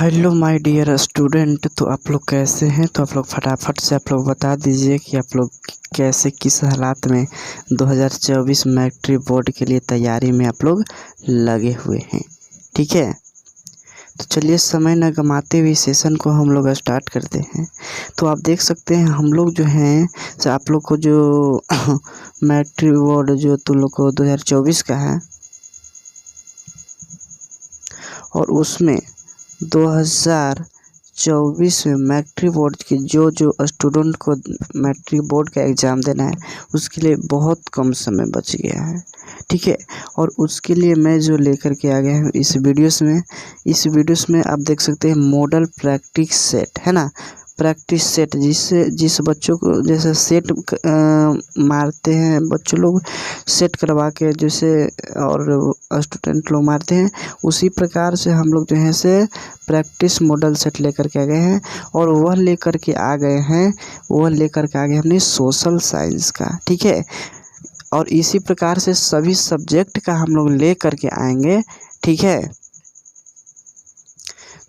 Hello my dear student. तो आप लोग कैसे हैं? तो आप लोग फटाफट से आप लोग बता दीजिए कि आप लोग कैसे किस हालात में 2024 मैट्रिक बोर्ड के लिए तैयारी में आप लोग लगे हुए हैं। ठीक है, तो चलिए समय न गंवाते हुए सेशन को हम लोग स्टार्ट करते हैं। तो आप देख सकते हैं हम लोग जो हैं आप लोग को जो मैट्रिक बोर्ड जो तुम लोग को 2024 का है और उसमें 2024 में मैट्रिक बोर्ड के जो स्टूडेंट को मैट्रिक बोर्ड का एग्ज़ाम देना है उसके लिए बहुत कम समय बच गया है। ठीक है, और उसके लिए मैं जो लेकर के आ गया हूँ इस वीडियोस में आप देख सकते हैं मॉडल प्रैक्टिस सेट है ना। प्रैक्टिस सेट जिस बच्चों को जैसे सेट मारते हैं बच्चों लोग सेट करवा के जैसे और स्टूडेंट लोग मारते हैं, उसी प्रकार से हम लोग जो है से प्रैक्टिस मॉडल सेट लेकर के आ गए हैं। और वह लेकर के आ गए हमने सोशल साइंस का। ठीक है, और इसी प्रकार से सभी सब्जेक्ट का हम लोग ले करके आएंगे। ठीक है,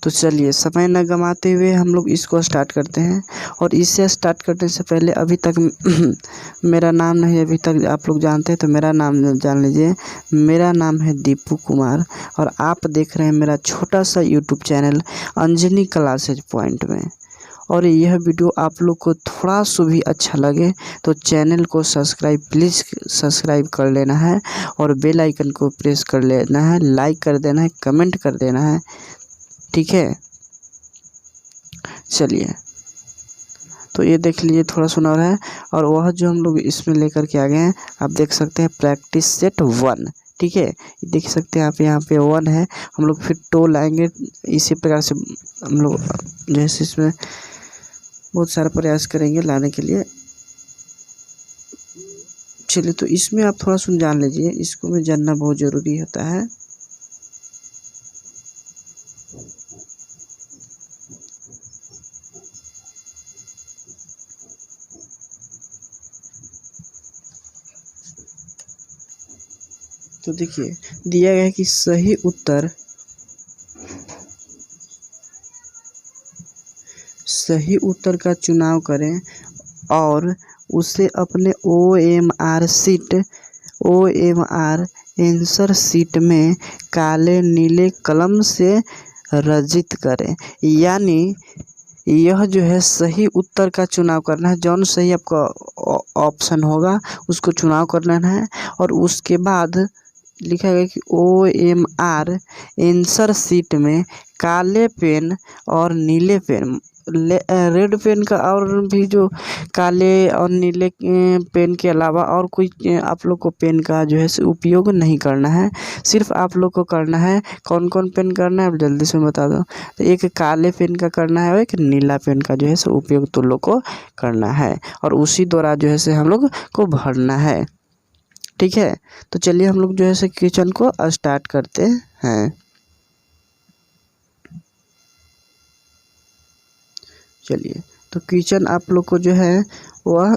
तो चलिए समय न गंवाते हुए हम लोग इसको स्टार्ट करते हैं। और इससे स्टार्ट करने से पहले अभी तक मेरा नाम नहीं अभी तक आप लोग जानते हैं तो मेरा नाम जान लीजिए। मेरा नाम है दीपू कुमार और आप देख रहे हैं मेरा छोटा सा YouTube channel Anjani classes point में। और यह वीडियो आप लोग को थोड़ा सा भी अच्छा लगे तो चैनल को प्लीज़ सब्सक्राइब कर लेना है और बेल आइकन को प्रेस कर लेना है, लाइक कर देना है, कमेंट कर देना है। ठीक है, चलिए तो ये देख लीजिए थोड़ा सुना रहा है। और वह जो हम लोग इसमें लेकर के आ गए हैं आप देख सकते हैं प्रैक्टिस सेट 1। ठीक है, देख सकते हैं आप यहाँ पे 1 है। हम लोग फिर 2 लाएंगे। इसी प्रकार से हम लोग जैसे इसमें बहुत सारा प्रयास करेंगे लाने के लिए। चलिए तो इसमें आप थोड़ा सुन जान लीजिए, इसको में जानना बहुत ज़रूरी होता है। तो देखिए दिया गया है कि सही उत्तर का चुनाव करें और उसे अपने OMR आंसर शीट में काले नीले कलम से रचित करें। यानी यह जो है सही उत्तर का चुनाव करना है, जौन सही आपका ऑप्शन होगा उसको चुनाव करना है। और उसके बाद लिखा गया कि OMR आंसर शीट में काले पेन और नीले पेन रेड पेन का और भी जो काले और नीले पेन के अलावा और कोई आप लोग को पेन का जो है उपयोग नहीं करना है। सिर्फ आप लोग को करना है कौन कौन पेन करना है आप जल्दी से बता दो। तो एक काले पेन का करना है और एक नीला पेन का जो है उपयोग तो लोग को करना है और उसी द्वारा जो है हम लोग को भरना है। ठीक है, तो चलिए हम लोग जो है क्वेश्चन को स्टार्ट करते हैं। चलिए तो क्वेश्चन आप लोग को जो है वह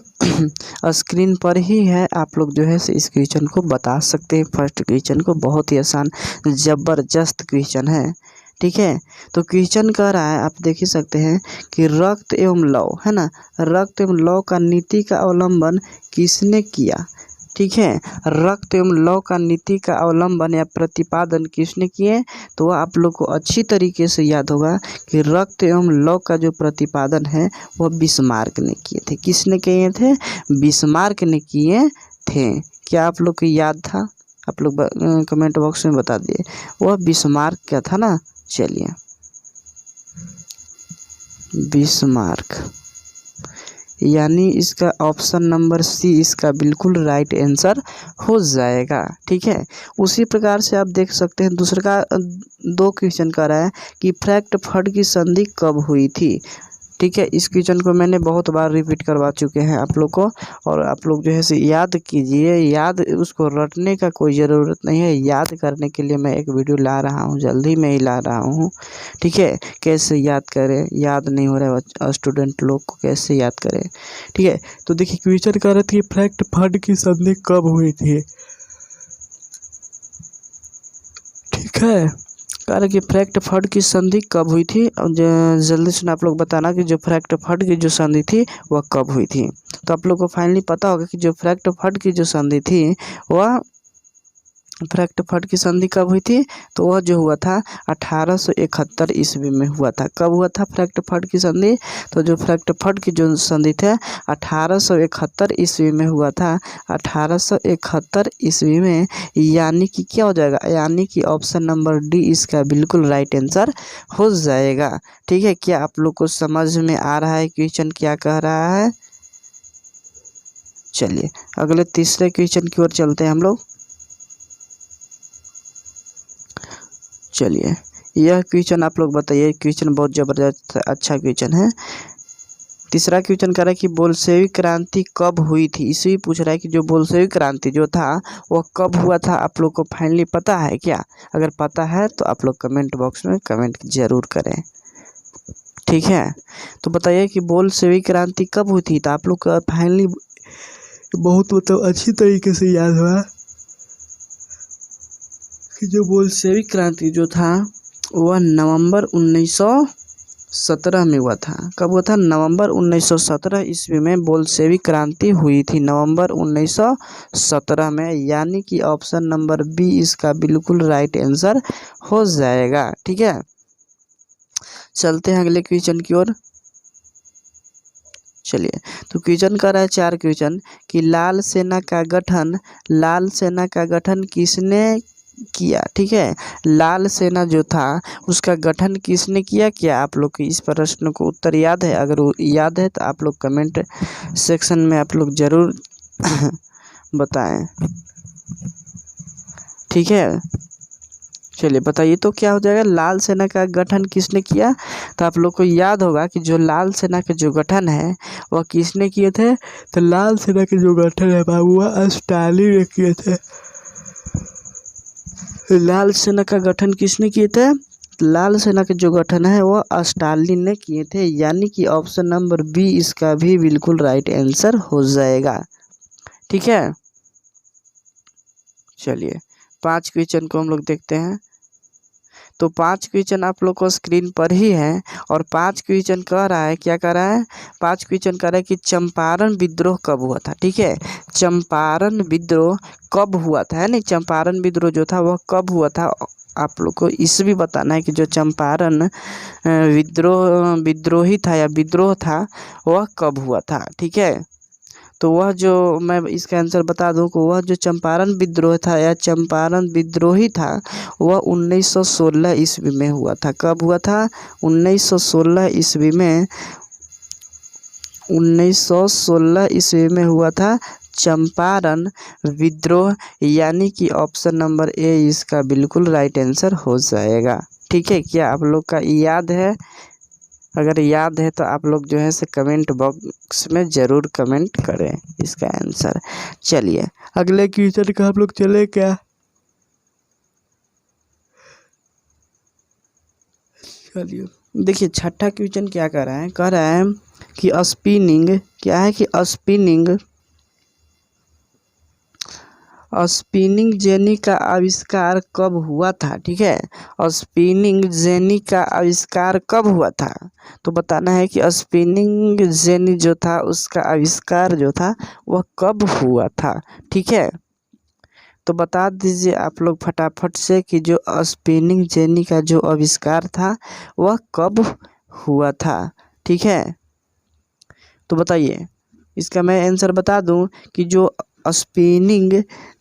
स्क्रीन पर ही है, आप लोग जो है इस क्वेश्चन को बता सकते हैं। फर्स्ट क्वेश्चन को बहुत ही आसान ज़बरदस्त क्वेश्चन है। ठीक है, तो क्वेश्चन कह रहा है आप देख ही सकते हैं कि रक्त एवं लौ है ना, रक्त एवं लौ का नीति का अवलंबन किसने किया। ठीक है, रक्त एवं लौ का नीति का अवलंबन या प्रतिपादन किसने किए, तो आप लोग को अच्छी तरीके से याद होगा कि रक्त एवं लौ का जो प्रतिपादन है वह बिस्मार्क ने किए थे। किसने किए थे? बिस्मार्क ने किए थे। क्या आप लोग को याद था? आप लोग कमेंट बॉक्स में बता दिए वह बिस्मार्क क्या था ना। चलिए बिस्मार्क यानी इसका ऑप्शन नंबर सी इसका बिल्कुल राइट आंसर हो जाएगा। ठीक है, उसी प्रकार से आप देख सकते हैं दूसरे का 2 क्वेश्चन कर रहा है कि फ्रैंकफर्ट की संधि कब हुई थी। ठीक है, इस क्वेश्चन को मैंने बहुत बार रिपीट करवा चुके हैं आप लोग को और आप लोग जो है याद कीजिए। याद उसको रटने का कोई ज़रूरत नहीं है, याद करने के लिए मैं एक वीडियो ला रहा हूँ, जल्दी में ही ला रहा हूँ। ठीक है, कैसे याद करें, याद नहीं हो रहा है स्टूडेंट लोग को कैसे याद करें। ठीक है, तो देखिए क्वेश्चन कर रहे थे फ्रैंकफर्ट की संधि कब हुई थी। ठीक है, कह रहे कि फ्रैंकफर्ट की संधि कब हुई थी। जल्दी से आप लोग बताना कि जो फ्रैंकफर्ट की जो संधि थी वह कब हुई थी। तो आप लोग को फाइनली पता होगा कि जो फ्रैंकफर्ट की जो संधि थी वह फ्रैंकफर्ट की संधि कब हुई थी, तो वह जो हुआ था 1871 ईस्वी में हुआ था। कब हुआ था फ्रैंकफर्ट की संधि, तो जो फ्रैंकफर्ट की जो संधि थे 1871 ईस्वी में हुआ था। 1871 ईस्वी में, यानी कि क्या हो जाएगा, यानी कि ऑप्शन नंबर डी इसका बिल्कुल राइट आंसर हो जाएगा। ठीक है, क्या आप लोग को समझ में आ रहा है क्वेश्चन क्या कह रहा है। चलिए अगले तीसरे क्वेश्चन की ओर चलते हैं हम लोग। चलिए यह क्वेश्चन आप लोग बताइए, क्वेश्चन बहुत ज़बरदस्त अच्छा क्वेश्चन है। तीसरा क्वेश्चन कह रहा है कि बोल्शेविक क्रांति कब हुई थी। इसी पूछ रहा है कि जो बोल्शेविक क्रांति जो था वह कब हुआ था। आप लोग को फाइनली पता है क्या? अगर पता है तो आप लोग कमेंट बॉक्स में कमेंट जरूर करें। ठीक है, तो बताइए कि बोल्शेविक क्रांति कब हुई थी। तो आप लोग का फाइनली बहुत मतलब अच्छी तरीके से याद हुआ कि जो बोल्शेविक क्रांति जो था वह नवंबर 1917 में हुआ था। कब हुआ था? नवंबर 1917 ईस्वी में बोल्शेविक क्रांति हुई थी, नवंबर 1917 में, यानी कि ऑप्शन नंबर बी इसका बिल्कुल राइट आंसर हो जाएगा। ठीक है, चलते हैं अगले क्वेश्चन की ओर। चलिए, तो क्वेश्चन कर रहा है 4 क्वेश्चन कि लाल सेना का गठन किसने किया। ठीक है, लाल सेना जो था उसका गठन किसने किया, क्या आप लोग को इस प्रश्न को उत्तर याद है? अगर वो याद है तो आप लोग कमेंट सेक्शन में आप लोग ज़रूर बताएं। ठीक है, चलिए बताइए तो क्या हो जाएगा, लाल सेना का गठन किसने किया। तो आप लोग को याद होगा कि जो लाल सेना के जो गठन है वह किसने किए थे। तो लाल सेना के जो गठन है बाबू वह स्टालिन ने किए थे। लाल सेना का गठन किसने किए थे? लाल सेना के जो गठन है वह स्टालिन ने किए थे, यानी कि ऑप्शन नंबर बी इसका भी बिल्कुल राइट आंसर हो जाएगा। ठीक है, चलिए 5 क्वेश्चन को हम लोग देखते हैं। तो 5 क्वेश्चन आप लोग को स्क्रीन पर ही है और 5 क्वेश्चन कह रहा है, क्या कह रहा है, 5 क्वेश्चन कह रहा है कि चंपारण विद्रोह कब हुआ था। ठीक है, चंपारण विद्रोह कब हुआ था, है नहीं, चंपारण विद्रोह जो था वह कब हुआ था। आप लोग को इस भी बताना है कि जो चंपारण विद्रोही था या विद्रोह था वह कब हुआ था। ठीक है, तो वह जो मैं इसका आंसर बता दूं कि वह जो चंपारण विद्रोह था या चंपारण विद्रोही था वह 1916 ईस्वी में हुआ था। कब हुआ था? 1916 ईस्वी में, 1916 ईस्वी में हुआ था चंपारण विद्रोह, यानी कि ऑप्शन नंबर ए इसका बिल्कुल राइट आंसर हो जाएगा। ठीक है, क्या आप लोग का याद है? अगर याद है तो आप लोग जो है से कमेंट बॉक्स में ज़रूर कमेंट करें इसका आंसर। चलिए अगले क्वेश्चन का आप लोग चले क्या। चलिए देखिए छठा क्वेश्चन क्या कर रहा है, कह रहा है कि स्पिनिंग, क्या है कि स्पिनिंग जेनी का आविष्कार कब हुआ था। ठीक है, स्पिनिंग जेनी का आविष्कार कब हुआ था। तो बताना है कि स्पिनिंग जेनी जो था उसका आविष्कार जो था वह कब हुआ था। ठीक है, तो बता दीजिए आप लोग फटाफट से कि जो स्पिनिंग जेनी का जो आविष्कार था वह कब हुआ था। ठीक है, तो बताइए, इसका मैं आंसर बता दूं कि जो स्पिनिंग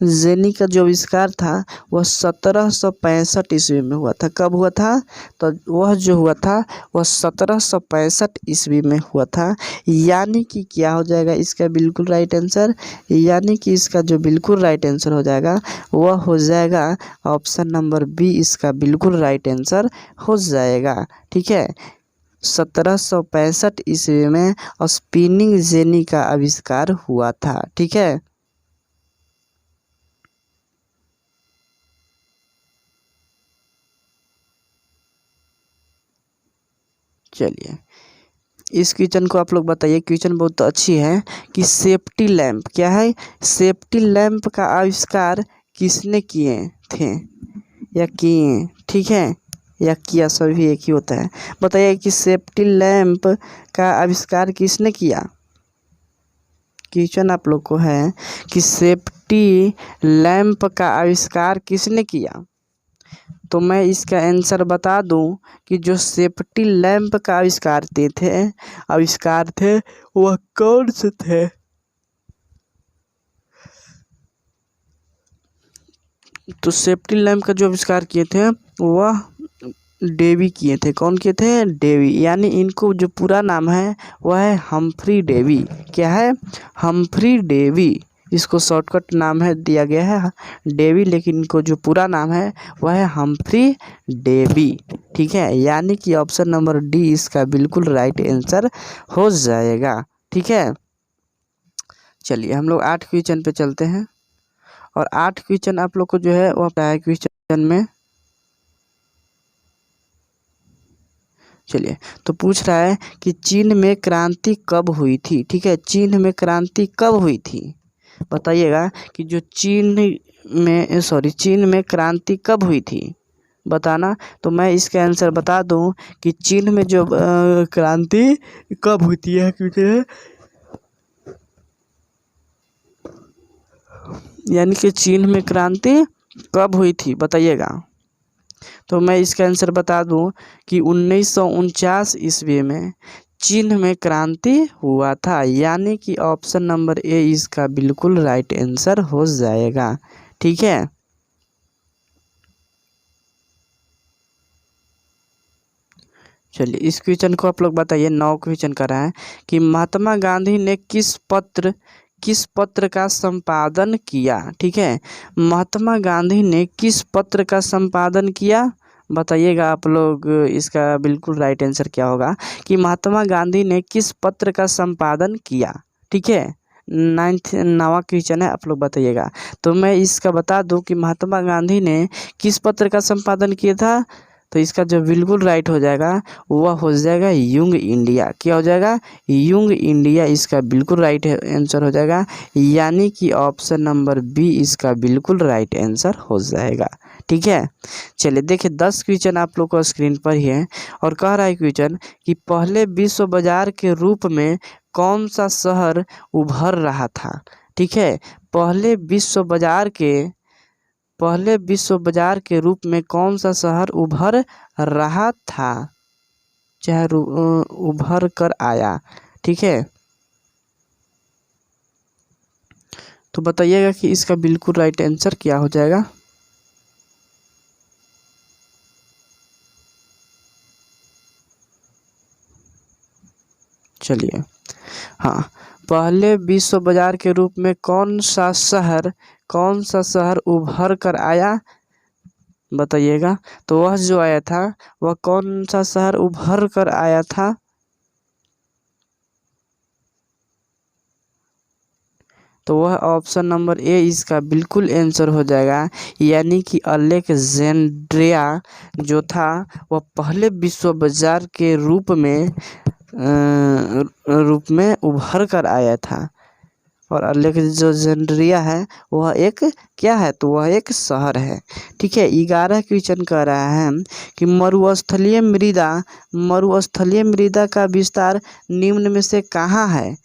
जेनी का जो आविष्कार था वह 1765 ईस्वी में हुआ था। कब हुआ था? तो वह जो हुआ था वह 1765 ईस्वी में हुआ था, यानी कि क्या हो जाएगा इसका बिल्कुल राइट आंसर, यानी कि इसका जो बिल्कुल राइट आंसर हो जाएगा वह हो जाएगा ऑप्शन नंबर बी इसका बिल्कुल राइट आंसर हो जाएगा। ठीक है, 1765 ईस्वी में स्पिनिंग जेनी का आविष्कार हुआ था। ठीक है, चलिए इस क्वेश्चन को आप लोग बताइए, क्वेश्चन बहुत अच्छी है कि सेफ्टी लैंप, क्या है, सेफ्टी लैंप का आविष्कार किसने किए थे या किए। ठीक है, या किया सभी एक ही होता है। बताइए कि सेफ्टी लैंप का आविष्कार किसने किया। क्वेश्चन आप लोग को है कि सेफ्टी लैंप का आविष्कार किसने किया। तो मैं इसका आंसर बता दूं कि जो सेफ्टी लैंप का आविष्कार थे वह कौन से थे। तो सेफ्टी लैंप का जो आविष्कार किए थे वह डेवी किए थे। कौन किए थे। डेवी। यानी इनको जो पूरा नाम है वह है हम्फ्री डेवी। क्या है। Humphry Davy. इसको शॉर्टकट नाम है दिया गया है डेवी, लेकिन इनको जो पूरा नाम है वह है हम्फ्री डेवी। ठीक है, यानी कि ऑप्शन नंबर डी इसका बिल्कुल राइट आंसर हो जाएगा। ठीक है, चलिए हम लोग 8 क्वेश्चन पे चलते हैं। और 8 क्वेश्चन आप लोग को जो है वह है क्वेश्चन में। चलिए, तो पूछ रहा है कि चीन में क्रांति कब हुई थी। ठीक है, चीन में क्रांति कब हुई थी बताइएगा कि जो चीन में क्रांति कब हुई थी बताना। तो मैं इसका आंसर बता दूं कि चीन में जो क्रांति कब होती है, क्योंकि यानी कि चीन में क्रांति कब हुई थी बताइएगा। तो मैं इसका आंसर बता दूं कि 1949 ईस्वी में चीन में क्रांति हुआ था। यानी कि ऑप्शन नंबर ए इसका बिल्कुल राइट आंसर हो जाएगा। ठीक है, चलिए इस क्वेश्चन को आप लोग बताइए। 9 क्वेश्चन कर रहा है कि महात्मा गांधी ने किस पत्र का संपादन किया। ठीक है, महात्मा गांधी ने किस पत्र का संपादन किया बताइएगा आप लोग। इसका बिल्कुल राइट आंसर क्या होगा कि महात्मा गांधी ने किस पत्र का संपादन किया। ठीक है, 9वां क्वेश्चन है, आप लोग बताइएगा। तो मैं इसका बता दूं कि महात्मा गांधी ने किस पत्र का संपादन किया था। तो इसका जो बिल्कुल राइट हो जाएगा वह हो जाएगा यंग इंडिया। क्या हो जाएगा। यंग इंडिया इसका बिल्कुल राइट आंसर हो जाएगा। यानी कि ऑप्शन नंबर बी इसका बिल्कुल राइट आंसर हो जाएगा। ठीक है, चलिए देखिए 10 क्वेश्चन आप लोग को स्क्रीन पर ही है। और कह रहा है क्वेश्चन कि पहले विश्व बाजार के रूप में कौन सा शहर उभर रहा था। ठीक है, पहले विश्व बाजार के रूप में कौन सा शहर उभर रहा था, चाहे उभर कर आया। ठीक है, तो बताइएगा कि इसका बिल्कुल राइट आंसर क्या हो जाएगा। चलिए, हाँ, पहले विश्व बाजार के रूप में कौन सा शहर उभर कर आया बताइएगा। तो वह जो आया था वह कौन सा शहर उभर कर आया था। तो वह ऑप्शन नंबर ए इसका बिल्कुल आंसर हो जाएगा। यानी कि अलेक्जेंड्रिया जो था वह पहले विश्व बाजार के रूप में उभर कर आया था। और अलेक्जेंड्रिया है वह एक क्या है, तो वह एक शहर है। ठीक है, 11 क्वेश्चन कह रहा है कि मरुस्थलीय मृदा का विस्तार निम्न में से कहाँ है।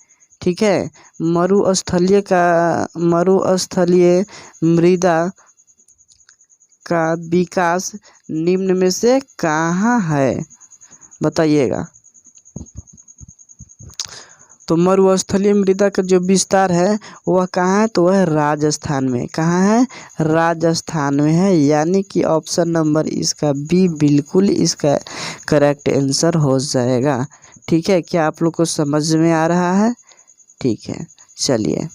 ठीक है, मरुस्थलीय मृदा का विकास निम्न में से कहाँ है बताइएगा। तो मरुस्थलीय मृदा का जो विस्तार है वह कहाँ है, तो वह राजस्थान में। कहाँ है, राजस्थान में है। यानी कि ऑप्शन नंबर इसका बी बिल्कुल इसका करेक्ट आंसर हो जाएगा। ठीक है, क्या आप लोग को समझ में आ रहा है। ठीक है, चलिए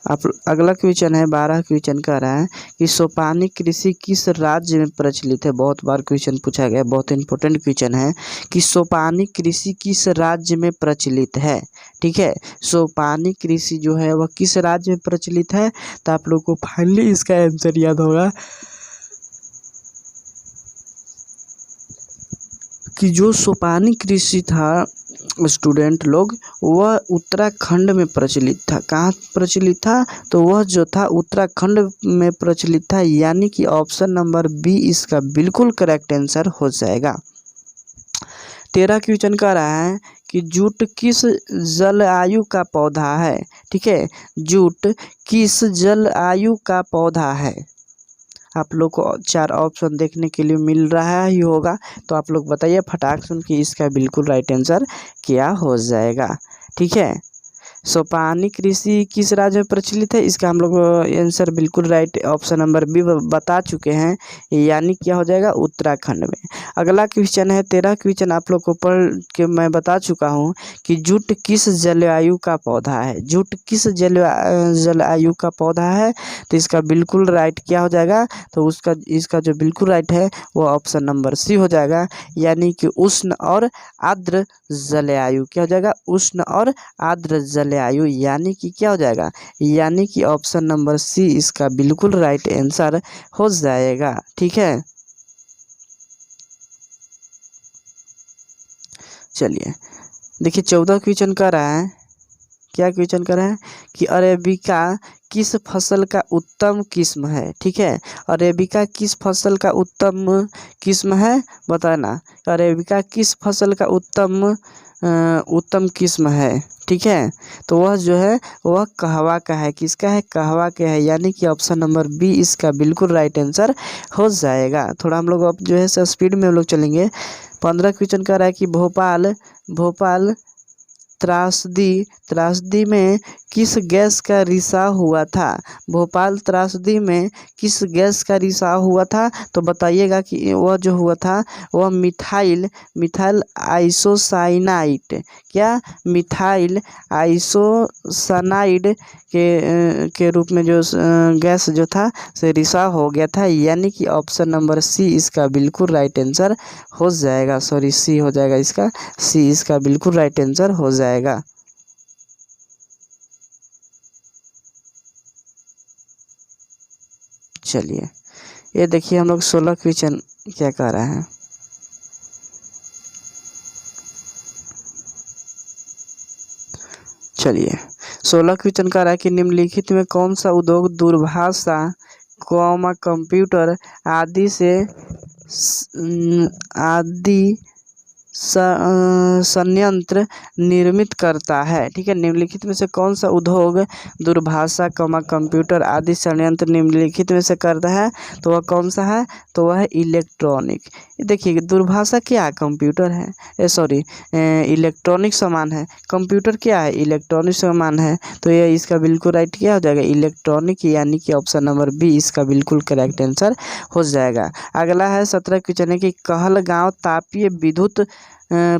आप अगला क्वेश्चन है 12 क्वेश्चन कह रहा है कि सोपानी कृषि किस राज्य में प्रचलित है। बहुत बार क्वेश्चन पूछा गया, बहुत इंपॉर्टेंट क्वेश्चन है कि सोपानी कृषि किस राज्य में प्रचलित है। ठीक है, सोपानी कृषि जो है वह किस राज्य में प्रचलित है। तो आप लोग को फाइनली इसका आंसर याद होगा कि जो सोपानी कृषि था स्टूडेंट लोग, वह उत्तराखंड में प्रचलित था। कहाँ प्रचलित था? तो वह जो था उत्तराखंड में प्रचलित था, यानी कि ऑप्शन नंबर बी इसका बिल्कुल करेक्ट आंसर हो जाएगा। 13 क्वेश्चन कह रहा है कि जूट किस जलवायु का पौधा है? ठीक है, जूट किस जलवायु का पौधा है? आप लोग को 4 ऑप्शन देखने के लिए मिल रहा ही होगा, तो आप लोग बताइए फटाक सुन कि इसका बिल्कुल राइट आंसर क्या हो जाएगा। ठीक है, सोपानी कृषि किस राज्य में प्रचलित है? इसका हम लोग आंसर बिल्कुल राइट ऑप्शन नंबर बी बता चुके हैं, यानी क्या हो जाएगा? उत्तराखंड में। अगला क्वेश्चन है 13 क्वेश्चन आप लोग को पढ़ के मैं बता चुका हूँ कि जूट किस जलवायु का पौधा है। जूट किस जलवायु का पौधा है? तो इसका बिल्कुल राइट क्या हो जाएगा? तो इसका जो बिल्कुल राइट है वो ऑप्शन नंबर सी हो जाएगा, यानी कि उष्ण और आर्द्र जलवायु। क्या हो जाएगा? उष्ण और आर्द्र जलवायु, यानी कि क्या हो जाएगा? यानी कि ऑप्शन नंबर सी इसका बिल्कुल राइट आंसर हो जाएगा। ठीक है, चलिए देखिए 14 क्वेश्चन कर रहा है। क्या क्वेश्चन कर रहा है कि अरेबिका किस फसल का उत्तम किस्म है? ठीक है, अरेबिका किस फसल का उत्तम किस्म है? बताना, अरेबिका किस फसल का उत्तम किस्म है? ठीक है, तो वह जो है वह कहवा का है। किसका है? कहवा का है, यानी कि ऑप्शन नंबर बी इसका बिल्कुल राइट आंसर हो जाएगा। थोड़ा हम लोग अब जो है स्पीड में हम लोग चलेंगे। 15 क्वेश्चन कह रहा है कि भोपाल त्रासदी में किस गैस का रिसाव हुआ था? भोपाल त्रासदी में किस गैस का रिसाव हुआ था? तो बताइएगा कि वह जो हुआ था वह मिथाइल आइसोसाइनाइड, क्या मिथाइल आइसोसाइनाइड के रूप में जो गैस जो था से रिसाव हो गया था, यानी कि ऑप्शन नंबर सी इसका बिल्कुल राइट आंसर हो जाएगा। सॉरी, सी हो जाएगा इसका, सी इसका बिल्कुल राइट आंसर हो जाएगा। चलिए ये देखिए हम लोग 16 क्वेश्चन क्या कह रहा है। चलिए 16 क्वेश्चन कह रहा है कि निम्नलिखित में कौन सा उद्योग दूरभाषा कंप्यूटर आदि संयंत्र निर्मित करता है? ठीक है, निम्नलिखित में से कौन सा उद्योग दूरभाषा कंप्यूटर आदि संयंत्र निम्नलिखित में से करता है? तो वह कौन सा है? तो वह है इलेक्ट्रॉनिक। देखिए दूरभाषा क्या है? कंप्यूटर है, सॉरी इलेक्ट्रॉनिक सामान है। कंप्यूटर क्या है? इलेक्ट्रॉनिक सामान है। तो ये इसका बिल्कुल राइट क्या हो जाएगा? इलेक्ट्रॉनिक, यानी कि ऑप्शन नंबर बी इसका बिल्कुल करेक्ट आंसर हो जाएगा। अगला है 17 क्वेश्चन है कि कहलगांव तापीय विद्युत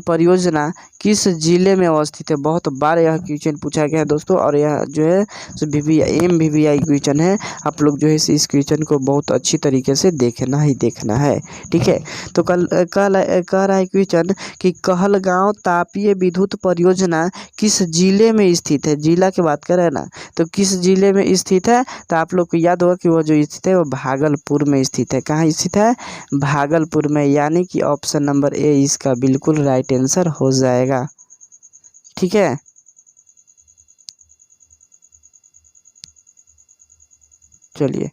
परियोजना किस जिले में अवस्थित है? बहुत बार यह क्वेश्चन पूछा गया है दोस्तों, और यह जो है MVVI क्वेश्चन है। आप लोग जो है इस क्वेश्चन को बहुत अच्छी तरीके से देखना है। ठीक है, तो कह रहा है क्वेश्चन कि कहलगांव तापीय विद्युत परियोजना किस जिले में स्थित है? जिला की बात करें ना, तो किस जिले में स्थित है? तो आप लोग को याद होगा कि वह जो स्थित है वो भागलपुर में स्थित है। कहाँ स्थित है? भागलपुर में, यानी कि ऑप्शन नंबर ए इसका बिल्कुल राइट आंसर हो जाएगा। ठीक है, चलिए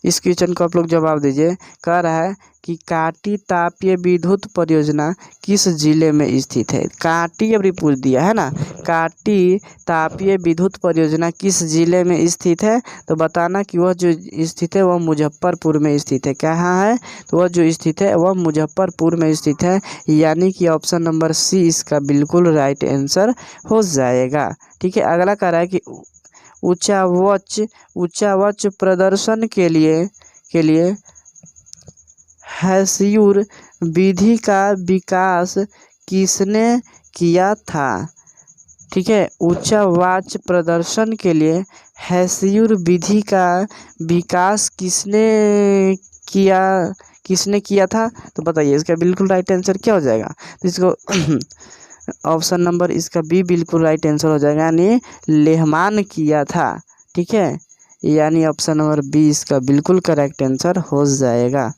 इस क्वेश्चन को आप लोग जवाब दीजिए। कह रहा है कि काटी तापीय विद्युत परियोजना किस जिले में स्थित है? काटी अभी पूछ दिया है ना, काटी तापीय विद्युत परियोजना किस जिले में स्थित है? तो बताना कि वह जो स्थित है वह मुजफ्फरपुर में स्थित है। कहाँ है? तो वह जो स्थित है वह मुजफ्फरपुर में स्थित है, यानी कि ऑप्शन नंबर सी इसका बिल्कुल राइट आंसर हो जाएगा। ठीक है, अगला कह रहा है कि उच्चावच प्रदर्शन के लिए हैस्यूर विधि का विकास किसने किया था? ठीक है, उच्चावाच प्रदर्शन के लिए हैस्यूर विधि का विकास किसने किया था? तो बताइए इसका बिल्कुल राइट आंसर क्या हो जाएगा? तो इसको ऑप्शन नंबर इसका बी बिल्कुल राइट आंसर हो जाएगा, यानी लेहमान किया था। ठीक है, यानी ऑप्शन नंबर बी इसका बिल्कुल करेक्ट आंसर हो जाएगा।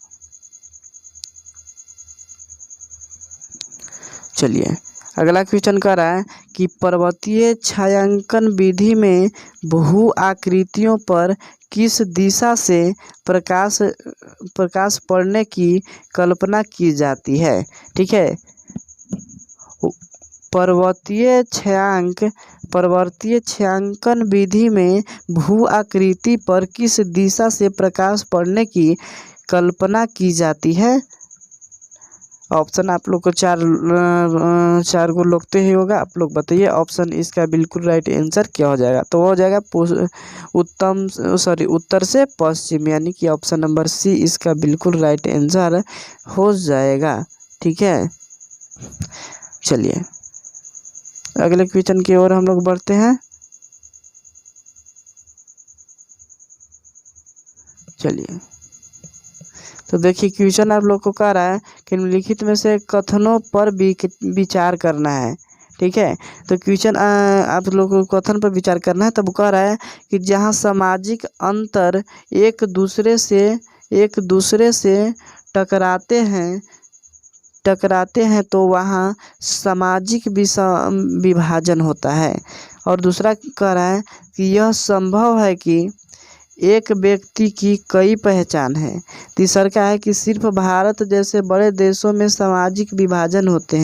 चलिए अगला क्वेश्चन कह रहा है कि पर्वतीय छायांकन विधि में भू आकृतियों पर किस दिशा से प्रकाश पड़ने की कल्पना की जाती है। ठीक है, पर्वतीय छायांकन विधि में भू आकृति पर किस दिशा से प्रकाश पड़ने की कल्पना की जाती है। ऑप्शन आप लोग को चार को लिखते ही होगा, आप लोग बताइए ऑप्शन इसका बिल्कुल राइट आंसर क्या हो जाएगा। तो वो हो जाएगा उत्तर से पश्चिम, यानी कि ऑप्शन नंबर सी इसका बिल्कुल राइट आंसर हो जाएगा। ठीक है, चलिए अगले क्वेश्चन की ओर हम लोग बढ़ते हैं। चलिए तो देखिए क्वेश्चन आप लोग को कह रहा है कि निम्नलिखित में से कथनों पर विचार करना है। ठीक है, तो क्वेश्चन आप लोग को कथन पर विचार करना है। तब कह रहा है कि जहां सामाजिक अंतर एक दूसरे से टकराते हैं तो वहाँ सामाजिक विभाजन होता है। और दूसरा कह रहा है कि यह संभव है कि एक व्यक्ति की कई पहचान है। तीसरा का है कि सिर्फ भारत जैसे बड़े देशों में सामाजिक विभाजन होते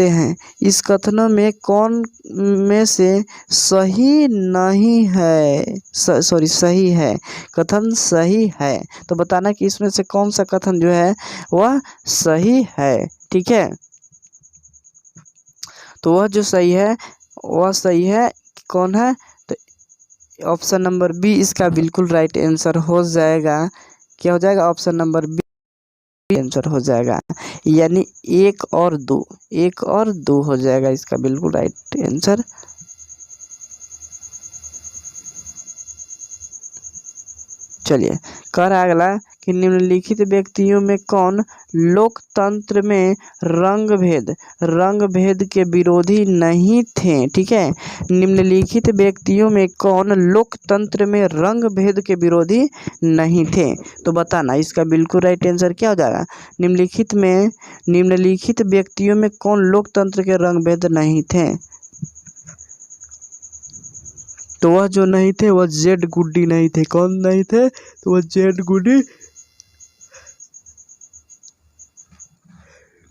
हैं। इस कथनों में कौन में से सही नहीं है, सही है, कथन सही है। तो बताना कि इसमें से कौन सा कथन जो है वह सही है। ठीक है, तो वह जो सही है वह सही है कौन है, तो ऑप्शन नंबर बी इसका बिल्कुल राइट आंसर हो जाएगा। क्या हो जाएगा, ऑप्शन नंबर बी आंसर हो जाएगा, यानी 1 और 2 हो जाएगा इसका बिल्कुल राइट आंसर। चलिए कह रहा है अगला कि निम्नलिखित व्यक्तियों में कौन लोकतंत्र में रंग भेद के विरोधी नहीं थे। ठीक है, निम्नलिखित व्यक्तियों में कौन लोकतंत्र में रंग भेद के विरोधी नहीं थे। तो बताना इसका बिल्कुल राइट आंसर क्या हो जाएगा। निम्नलिखित व्यक्तियों में कौन लोकतंत्र के रंग भेद नहीं थे। तो वह जो नहीं थे वह जेड गुड्डी नहीं थे। कौन नहीं थे, तो वह जेड गुड्डी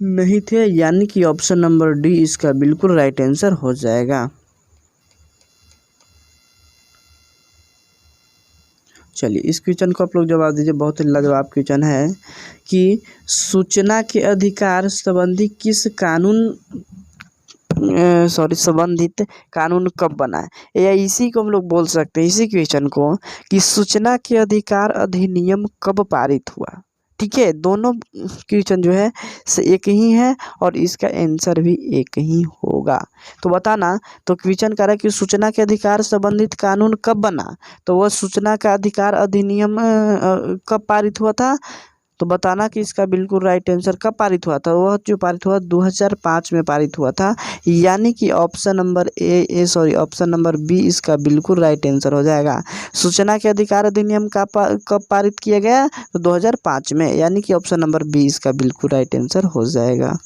नहीं थे, यानी कि ऑप्शन नंबर डी इसका बिल्कुल राइट आंसर हो जाएगा। चलिए इस क्वेश्चन को आप लोग जवाब दीजिए, बहुत ही लाजवाब क्वेश्चन है कि सूचना के अधिकार संबंधी किस संबंधित कानून कब बना है। या इसी को हम लोग बोल सकते हैं, इसी क्वेश्चन को, कि सूचना के अधिकार अधिनियम कब पारित हुआ। ठीक है, दोनों क्वेश्चन जो है से एक ही है और इसका आंसर भी एक ही होगा। तो बताना, तो क्वेश्चन कह रहा है कि सूचना के अधिकार संबंधित कानून कब बना, तो वह सूचना का अधिकार अधिनियम कब पारित हुआ था। तो बताना कि इसका बिल्कुल राइट आंसर कब पारित हुआ था। वह जो पारित हुआ 2005 में पारित हुआ था, यानी कि ऑप्शन नंबर बी इसका बिल्कुल राइट आंसर हो जाएगा। सूचना के अधिकार अधिनियम कब पारित किया गया, तो 2005 में, यानी कि ऑप्शन नंबर बी इसका बिल्कुल राइट आंसर हो जाएगा।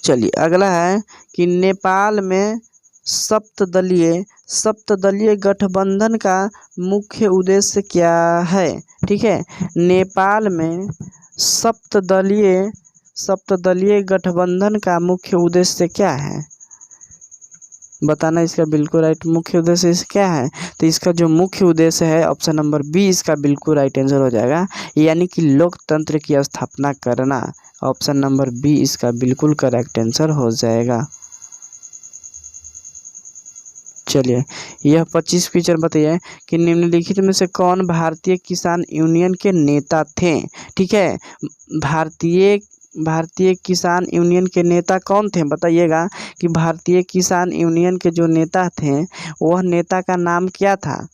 चलिए अगला है कि नेपाल में सप्तदलीय गठबंधन का मुख्य उद्देश्य क्या है। ठीक है, नेपाल में सप्तदलीय गठबंधन का मुख्य उद्देश्य क्या है। बताना इसका बिल्कुल राइट मुख्य उद्देश्य क्या है। तो इसका जो मुख्य उद्देश्य है ऑप्शन नंबर बी इसका बिल्कुल राइट आंसर हो जाएगा, यानी कि लोकतंत्र की स्थापना करना। ऑप्शन नंबर बी इसका बिल्कुल करेक्ट आंसर हो जाएगा। चलिए यह 25 क्वेश्चन बताइए कि निम्नलिखित में से कौन भारतीय किसान यूनियन के नेता थे। ठीक है, भारतीय किसान यूनियन के नेता कौन थे, बताइएगा कि भारतीय किसान यूनियन के जो नेता थे वह नेता का नाम क्या था।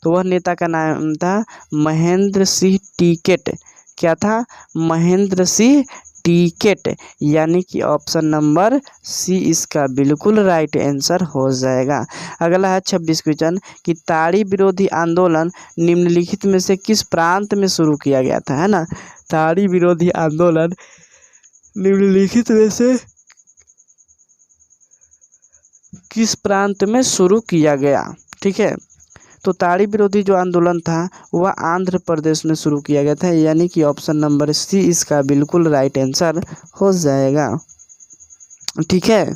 तो वह नेता का नाम था महेंद्र सिंह टिकैत। क्या था, महेंद्र सिंह टिकट, यानी कि ऑप्शन नंबर सी इसका बिल्कुल राइट आंसर हो जाएगा। अगला है 26 क्वेश्चन कि ताड़ी विरोधी आंदोलन निम्नलिखित में से किस प्रांत में शुरू किया गया था, है ना। ताड़ी विरोधी आंदोलन निम्नलिखित में से किस प्रांत में शुरू किया गया, ठीक है। तो ताड़ी विरोधी जो आंदोलन था वह आंध्र प्रदेश में शुरू किया गया था, यानी कि ऑप्शन नंबर सी इसका बिल्कुल राइट आंसर हो जाएगा, ठीक है।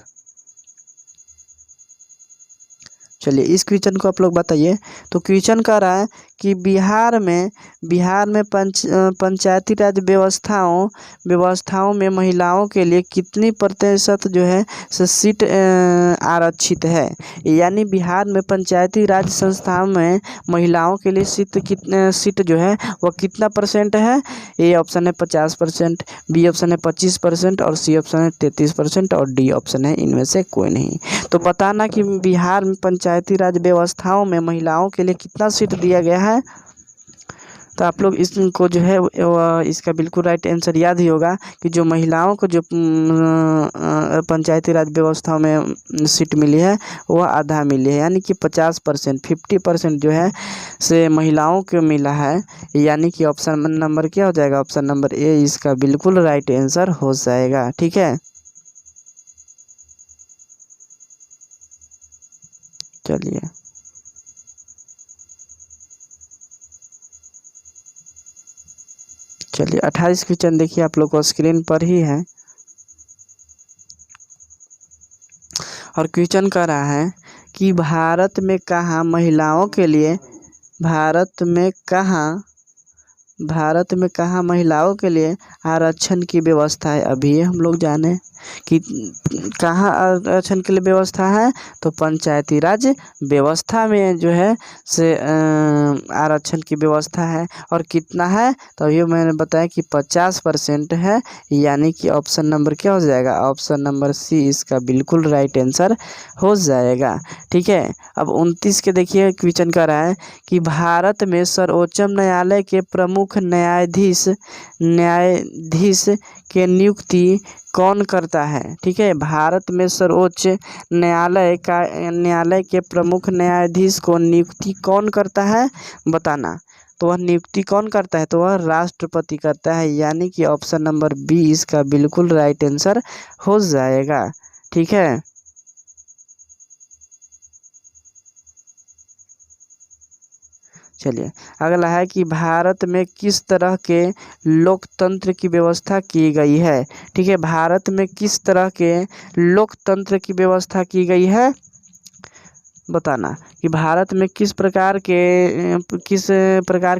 चलिए इस क्वेश्चन को आप लोग बताइए। तो क्वेश्चन कह रहा है कि बिहार में पंचायती राज व्यवस्थाओं में महिलाओं के लिए कितनी प्रतिशत जो है सीट आरक्षित है, यानी बिहार में पंचायती राज संस्थाओं में महिलाओं के लिए सीट जो है वो कितना परसेंट है। ए ऑप्शन है 50%, बी ऑप्शन है 25% और सी ऑप्शन है 33% और डी ऑप्शन है इनमें से कोई नहीं। तो बताना कि बिहार में पंचायती राज व्यवस्थाओं में महिलाओं के लिए कितना सीट दिया गया है। तो आप लोग इसको जो है इसका बिल्कुल राइट आंसर याद ही होगा कि जो महिलाओं को जो पंचायती राज व्यवस्थाओं में सीट मिली है वह आधा मिली है, यानी कि 50%, 50% जो है से महिलाओं को मिला है, यानी कि ऑप्शन नंबर क्या हो जाएगा, ऑप्शन नंबर ए इसका बिल्कुल राइट आंसर हो जाएगा, ठीक है। चलिए 28 क्वेश्चन देखिए आप लोग को स्क्रीन पर ही है और क्वेश्चन कह रहा है कि भारत में कहाँ महिलाओं के लिए आरक्षण की व्यवस्था है। अभी ये हम लोग जाने कि कहाँ आरक्षण के लिए व्यवस्था है। तो पंचायती राज व्यवस्था में जो है से आरक्षण की व्यवस्था है और कितना है, तो ये मैंने बताया कि 50% है, यानी कि ऑप्शन नंबर क्या हो जाएगा, ऑप्शन नंबर सी इसका बिल्कुल राइट आंसर हो जाएगा, ठीक है। अब 29 के देखिए क्वेश्चन कर रहा है कि भारत में सर्वोच्च न्यायालय के प्रमुख न्यायाधीश के नियुक्ति कौन करता है, ठीक है। भारत में सर्वोच्च न्यायालय के प्रमुख न्यायाधीश को नियुक्ति कौन करता है बताना। तो वह नियुक्ति कौन करता है, तो वह राष्ट्रपति करता है, यानी कि ऑप्शन नंबर बी इसका बिल्कुल राइट आंसर हो जाएगा, ठीक है। चलिए अगला है कि भारत में किस तरह के लोकतंत्र की व्यवस्था की गई है, ठीक है। भारत में किस तरह के लोकतंत्र की व्यवस्था की गई है बताना कि भारत में किस प्रकार के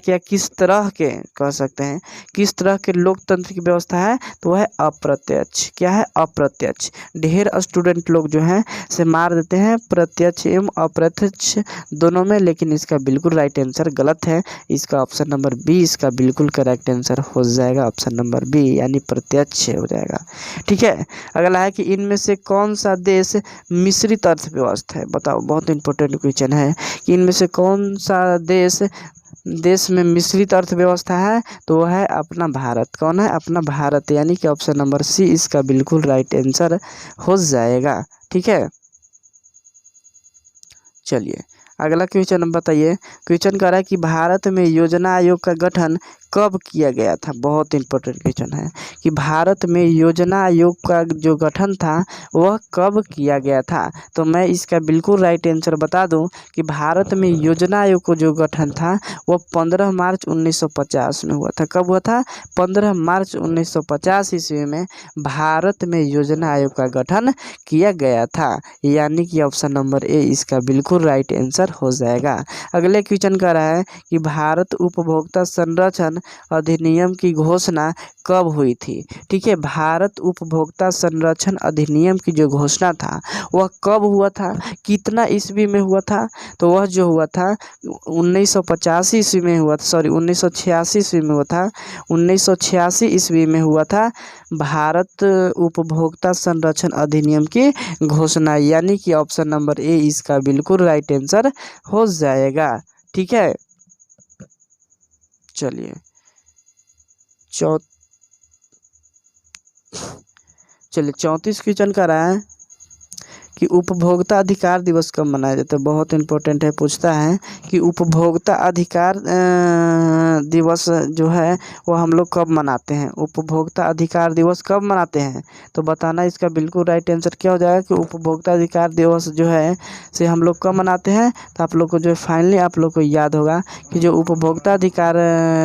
या किस तरह के कह सकते हैं किस तरह के लोकतंत्र की व्यवस्था है। तो वह है अप्रत्यक्ष, क्या है, अप्रत्यक्ष। ढेर स्टूडेंट लोग जो हैं से मार देते हैं प्रत्यक्ष एवं अप्रत्यक्ष दोनों में, लेकिन इसका बिल्कुल राइट आंसर गलत है। इसका ऑप्शन नंबर बी इसका बिल्कुल करेक्ट आंसर हो जाएगा, ऑप्शन नंबर बी यानी प्रत्यक्ष हो जाएगा, ठीक है। अगला है कि इनमें से कौन सा देश मिश्रित अर्थव्यवस्था है, बताओ। बहुत इंपॉर्टेंट क्वेश्चन है कि इनमें से कौन सा देश में मिश्रित अर्थव्यवस्था है। तो वह है अपना भारत। कौन है, अपना भारत, यानी कि ऑप्शन नंबर सी इसका बिल्कुल राइट आंसर हो जाएगा, ठीक है। चलिए अगला क्वेश्चन बताइए। क्वेश्चन कह रहा है कि भारत में योजना आयोग का गठन कब किया गया था। बहुत इंपॉर्टेंट क्वेश्चन है कि भारत में योजना आयोग का जो गठन था वह कब किया गया था। तो मैं इसका बिल्कुल राइट आंसर बता दूं कि भारत में योजना आयोग को जो गठन था वह 15 मार्च 1950 में हुआ था। कब हुआ था, 15 मार्च 1950 ईस्वी में भारत में योजना आयोग का गठन किया गया था, यानी कि ऑप्शन नंबर ए इसका बिल्कुल राइट आंसर हो जाएगा। अगले क्वेश्चन कह रहा है कि भारत उपभोक्ता संरक्षण अधिनियम की घोषणा कब हुई थी, ठीक है। भारत उपभोक्ता संरक्षण अधिनियम की जो घोषणा था वह कब हुआ था, कितना ईस्वी में हुआ था। तो वह जो हुआ था 1985 ईस्वी में हुआ था, सॉरी 1986 ईस्वी में हुआ था। 1986 ईस्वी में हुआ था भारत उपभोक्ता संरक्षण अधिनियम की घोषणा, यानी कि ऑप्शन नंबर ए इसका बिल्कुल राइट आंसर हो जाएगा, ठीक है। चलिए चलिए 34 क्वेश्चन का रहा है कि उपभोक्ता अधिकार दिवस कब मनाया जाता है। बहुत इंपॉर्टेंट है, पूछता है कि उपभोक्ता अधिकार दिवस जो है वो हम लोग कब मनाते हैं। उपभोक्ता अधिकार दिवस कब मनाते हैं तो बताना। इसका बिल्कुल राइट आंसर क्या हो जाएगा कि उपभोक्ता अधिकार दिवस जो है से हम लोग कब मनाते हैं। तो आप लोग को जो है फाइनली आप लोग को याद होगा कि जो उपभोक्ता अधिकार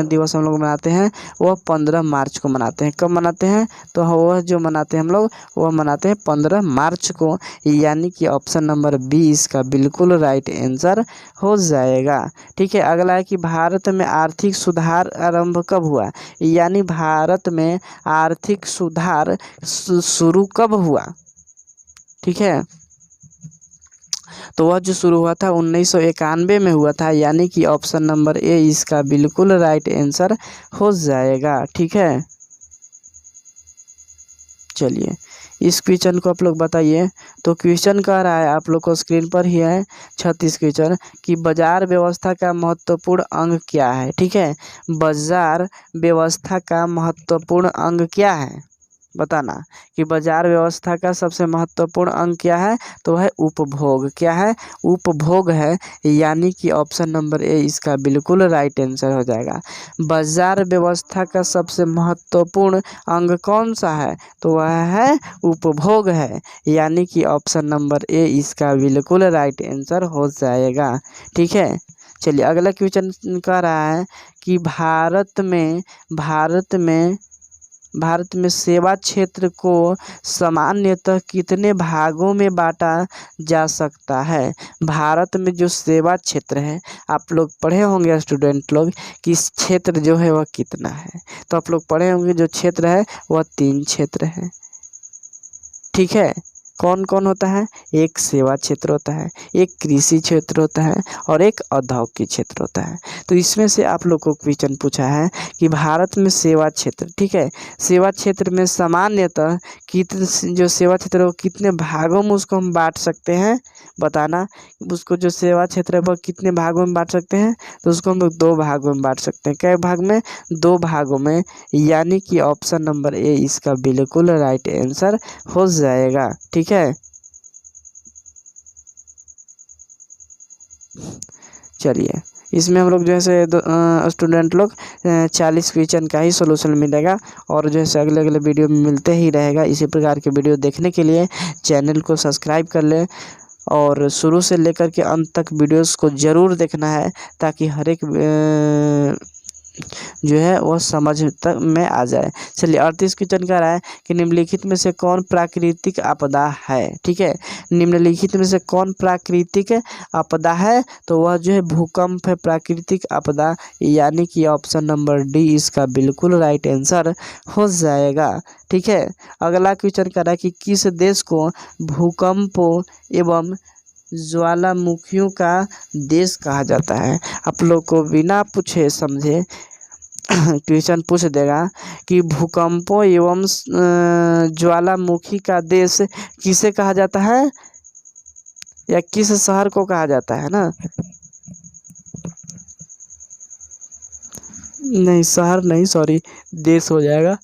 दिवस हम लोग मनाते हैं वह 15 मार्च को मनाते हैं। कब मनाते हैं तो वह जो मनाते हैं हम लोग वह मनाते हैं 15 मार्च को, यानी कि ऑप्शन नंबर 20 का बिल्कुल राइट आंसर हो जाएगा। ठीक है, अगला है कि भारत में आर्थिक सुधार आरंभ कब हुआ, यानी भारत में आर्थिक सुधार शुरू कब हुआ। ठीक है, तो वह जो शुरू हुआ था 1991 में हुआ था, यानी कि ऑप्शन नंबर ए इसका बिल्कुल राइट आंसर हो जाएगा। ठीक है, चलिए इस क्वेश्चन को आप लोग बताइए। तो क्वेश्चन कह रहा है आप लोग को स्क्रीन पर ही है 36 क्वेश्चन कि बाजार व्यवस्था का महत्वपूर्ण अंग क्या है। ठीक है, बाजार व्यवस्था का महत्वपूर्ण अंग क्या है बताना कि बाजार व्यवस्था का सबसे महत्वपूर्ण अंग क्या है तो है उपभोग। क्या है, उपभोग है, यानी कि ऑप्शन नंबर ए इसका बिल्कुल राइट आंसर हो जाएगा। बाजार व्यवस्था का सबसे महत्वपूर्ण अंग कौन सा है तो वह है उपभोग है, यानी कि ऑप्शन नंबर ए इसका बिल्कुल राइट आंसर हो जाएगा। ठीक है, चलिए अगला क्वेश्चन कह रहा है कि भारत में सेवा क्षेत्र को सामान्यतः कितने भागों में बांटा जा सकता है। भारत में जो सेवा क्षेत्र है आप लोग पढ़े होंगे स्टूडेंट लोग कि इस क्षेत्र जो है वह कितना है। तो आप लोग पढ़े होंगे जो क्षेत्र है वह 3 क्षेत्र है। ठीक है, कौन कौन होता है, एक सेवा क्षेत्र होता है, एक कृषि क्षेत्र होता है और एक औद्योगिक क्षेत्र होता है। तो इसमें से आप लोग को क्वेश्चन पूछा है कि भारत में सेवा क्षेत्र, ठीक है, सेवा क्षेत्र में सामान्यतः कितने जो सेवा क्षेत्र है वो कितने भागों में उसको हम बांट सकते हैं बताना। उसको जो सेवा क्षेत्र है वह कितने भागों में बांट सकते हैं तो उसको हम लोग 2 भागों में बांट सकते हैं। कई भाग में, 2 भागों में, यानी कि ऑप्शन नंबर ए इसका बिल्कुल राइट आंसर हो जाएगा। ठीक है, चलिए इसमें हम लोग जो है स्टूडेंट लोग 40 क्वेश्चन का ही सोल्यूशन मिलेगा और जो है अगले अगले वीडियो में मिलते ही रहेगा। इसी प्रकार के वीडियो देखने के लिए चैनल को सब्सक्राइब कर ले और शुरू से लेकर के अंत तक वीडियोस को ज़रूर देखना है ताकि हर एक जो है वह समझ तक में आ जाए। चलिए 38 क्वेश्चन कह रहा है कि निम्नलिखित में से कौन प्राकृतिक आपदा है। ठीक है, निम्नलिखित में से कौन प्राकृतिक आपदा है तो वह जो है भूकंप है, प्राकृतिक आपदा, यानी कि ऑप्शन नंबर डी इसका बिल्कुल राइट आंसर हो जाएगा। ठीक है, अगला क्वेश्चन कह रहा है कि किस देश को भूकंपों एवं ज्वालामुखियों का देश कहा जाता है। आप लोग को बिना पूछे समझे क्वेश्चन पूछ देगा कि भूकंपों एवं ज्वालामुखी का देश किसे कहा जाता है या किस शहर को कहा जाता है ना। नहीं, शहर नहीं, सॉरी, देश हो जाएगा।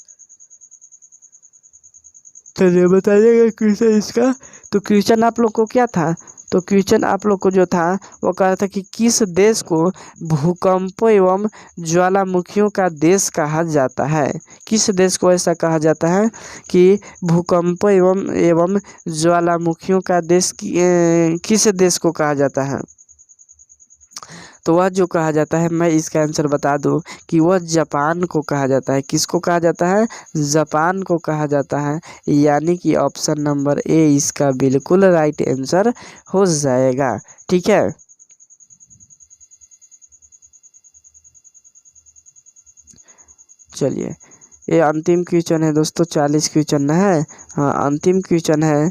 चलिए बताइएगा क्वेश्चन इसका। तो क्वेश्चन आप लोग को क्या था, तो क्वेश्चन आप लोग को जो था वो कह रहा था कि किस देश को भूकंपों एवं ज्वालामुखियों का देश कहा जाता है। किस देश को ऐसा कहा जाता है कि भूकंपों एवं ज्वालामुखियों का देश किस देश को कहा जाता है तो वह जो कहा जाता है, मैं इसका आंसर बता दूं कि वह जापान को कहा जाता है। किसको कहा जाता है, जापान को कहा जाता है, यानी कि ऑप्शन नंबर ए इसका बिल्कुल राइट आंसर हो जाएगा। ठीक है, चलिए ये अंतिम क्वेश्चन है दोस्तों, 40 क्वेश्चन है, हाँ अंतिम क्वेश्चन है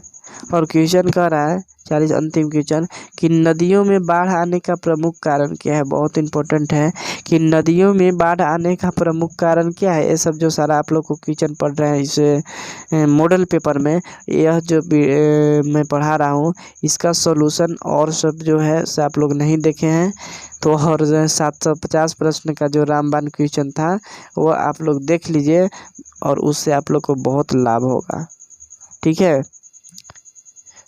और क्वेश्चन कह रहा है 40 अंतिम क्वेश्चन कि नदियों में बाढ़ आने का प्रमुख कारण क्या है। बहुत इंपॉर्टेंट है कि नदियों में बाढ़ आने का प्रमुख कारण क्या है। ये सब जो सारा आप लोग को क्वेश्चन पढ़ रहे हैं इस मॉडल पेपर में, यह जो मैं पढ़ा रहा हूँ इसका सॉल्यूशन और सब जो है से आप लोग नहीं देखे हैं तो और जो है 750 प्रश्न का जो रामबाण क्वेश्चन था वो आप लोग देख लीजिए और उससे आप लोग को बहुत लाभ होगा। ठीक है।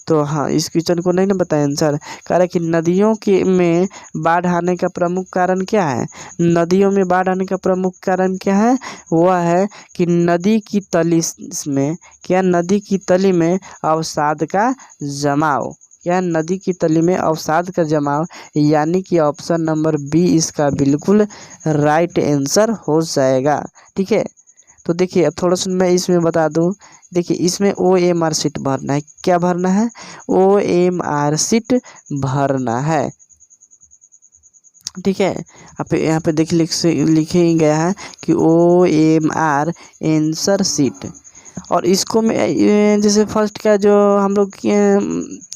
तो हाँ, इस क्वेश्चन को नहीं ना बताया आंसर। कह रहा है कि नदियों के में बाढ़ आने का प्रमुख कारण क्या है। नदियों में बाढ़ आने का प्रमुख कारण क्या है, वह है कि नदी की तली में क्या, नदी की तली में अवसाद का जमाव, क्या नदी की तली में अवसाद का जमाव, यानी कि ऑप्शन नंबर बी इसका बिल्कुल राइट आंसर हो जाएगा। ठीक है। तो देखिए अब थोड़ा सा मैं इसमें बता दूं, देखिए इसमें OMR शीट भरना है। क्या भरना है, OMR शीट भरना है। ठीक है। यहाँ पे देखिए लिखे ही गया है कि OMR आंसर शीट। और इसको मैं जैसे फर्स्ट का जो हम लोग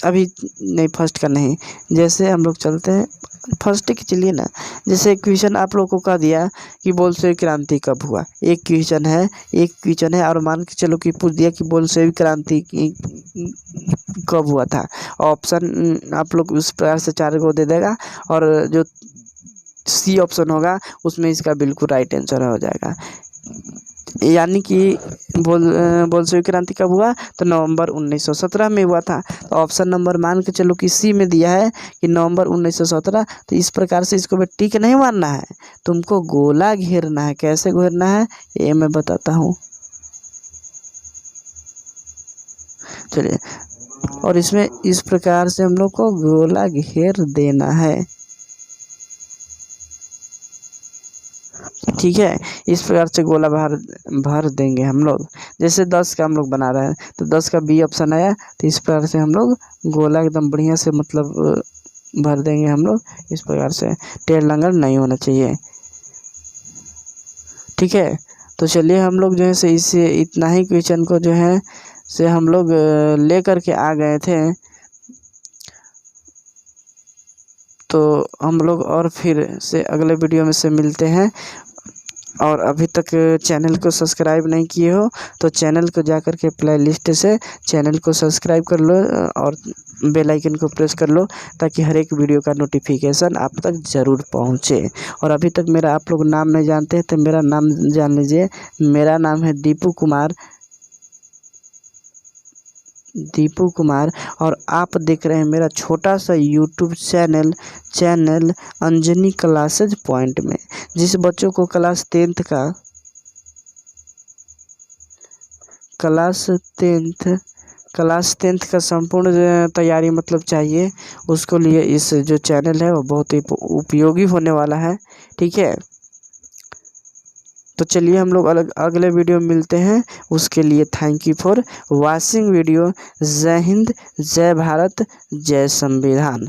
अभी नहीं, फर्स्ट का नहीं, जैसे हम लोग चलते हैं फर्स्ट के, चलिए ना। जैसे क्वेश्चन आप लोग को कह दिया कि बोल्शेविक क्रांति कब हुआ, एक क्वेश्चन है और मान के चलो कि पूछ दिया कि बोल्शेविक क्रांति कब हुआ था। ऑप्शन आप लोग उस प्रकार से 4 को दे देगा और जो सी ऑप्शन होगा उसमें इसका बिल्कुल राइट आंसर हो जाएगा। यानी कि बोल्शेविक क्रांति कब हुआ, तो नवंबर 1917 में हुआ था। तो ऑप्शन नंबर मान के चलो कि सी में दिया है कि नवंबर 1917। तो इस प्रकार से इसको टिक नहीं मारना है, तुमको गोला घेरना है। कैसे घेरना है ये मैं बताता हूँ, चलिए। और इसमें इस प्रकार से हम लोग को गोला घेर देना है। ठीक है, इस प्रकार से गोला भर देंगे हम लोग। जैसे 10 का हम लोग बना रहे हैं तो 10 का बी ऑप्शन आया, तो इस प्रकार से हम लोग गोला एकदम बढ़िया से मतलब भर देंगे हम लोग। इस प्रकार से टेढ़ लंगर नहीं होना चाहिए। ठीक है। तो चलिए हम लोग जो है से इसे इतना ही क्वेश्चन को जो है से हम लोग ले करके आ गए थे। तो हम लोग और फिर से अगले वीडियो में से मिलते हैं। और अभी तक चैनल को सब्सक्राइब नहीं किए हो तो चैनल को जा कर के प्ले लिस्ट से चैनल को सब्सक्राइब कर लो और बेल आइकन को प्रेस कर लो, ताकि हर एक वीडियो का नोटिफिकेशन आप तक ज़रूर पहुंचे। और अभी तक मेरा आप लोग नाम नहीं जानते हैं तो मेरा नाम जान लीजिए। मेरा नाम है दीपू कुमार और आप देख रहे हैं मेरा छोटा सा YouTube channel Anjani classes point में। जिस बच्चों को क्लास 10th का संपूर्ण तैयारी मतलब चाहिए, उसको लिए इस जो चैनल है वो बहुत ही उपयोगी होने वाला है। ठीक है। तो चलिए हम लोग अगले वीडियो में मिलते हैं। उसके लिए thank you for watching video. जय हिंद, जय भारत, जय संविधान।